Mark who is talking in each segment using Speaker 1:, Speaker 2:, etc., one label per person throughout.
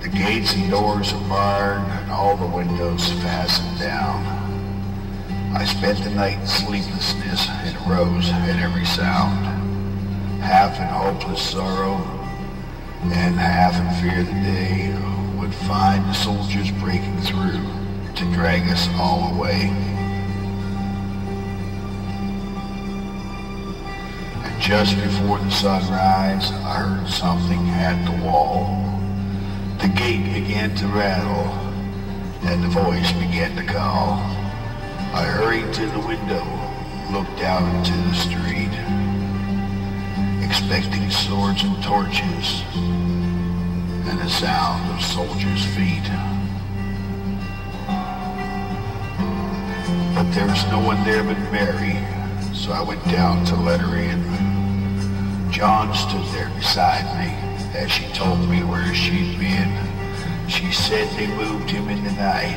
Speaker 1: The gates and doors are barred and all the windows fastened down. I spent the night in sleeplessness and rose at every sound, half in hopeless sorrow and half in fear the day would find the soldiers breaking through to drag us all away. And just before the sunrise, I heard something at the wall. The gate began to rattle, and the voice began to call. I hurried to the window, looked out into the street, expecting swords and torches, and the sound of soldiers' feet. But there was no one there but Mary, so I went down to let her in. John stood there beside me as she told me where she'd been. She said they moved him in the night,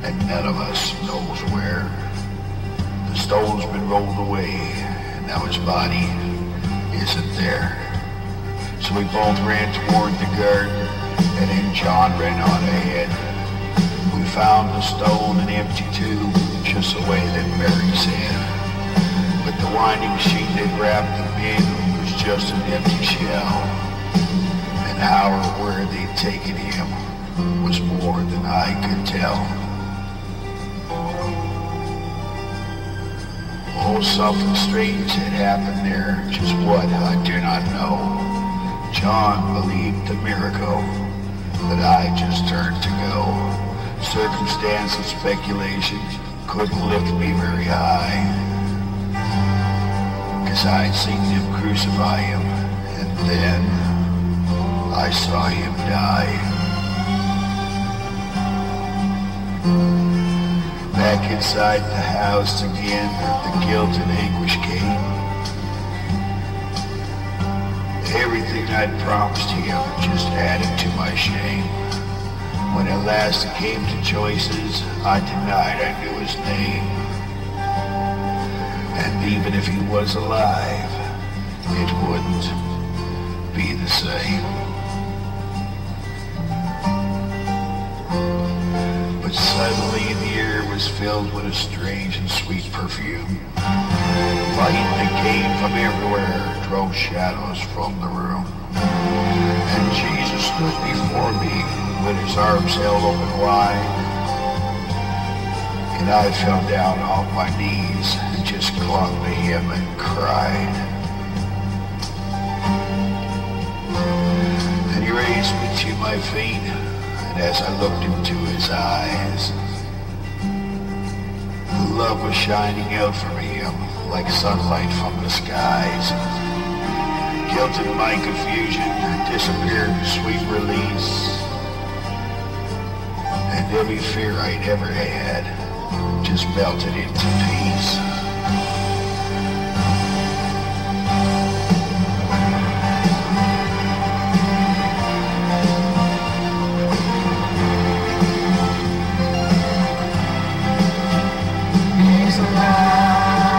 Speaker 1: and none of us knows where. The stone's been rolled away, and now his body isn't there. So we both ran toward the garden, and then John ran on ahead. We found the stone and empty tomb, just the way that Mary said. But the winding sheet that wrapped him in was just an empty shell. And how or where they'd taken him was more than I could tell. Oh, something strange had happened there, just what I do not know. John believed the miracle, but I just turned to go. Circumstance and speculation couldn't lift me very high, 'cause I'd seen them crucify him, and then I saw him die. Back inside the house again, the guilt and anguish came. Everything I'd promised him just added to my shame. When at last it came to choices, I denied I knew his name. And even if he was alive, it wouldn't be the same. But suddenly the air was filled with a strange and sweet perfume. Light that came from everywhere drove shadows from the room. And Jesus stood before me with his arms held open wide. And I fell down on my knees and just clung to him and cried. Then he raised me to my feet, and as I looked into his eyes, love was shining out from him like sunlight from the skies. Guilt and my confusion disappeared with sweet release. And every fear I'd ever had just melted into peace.
Speaker 2: He's alive,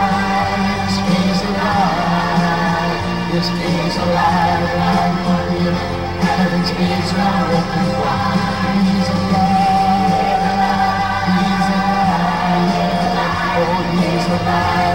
Speaker 2: he's alive, yes, he's alive, and I know you. Heaven's gates are open wide. He's alive, he's alive, oh, he's alive.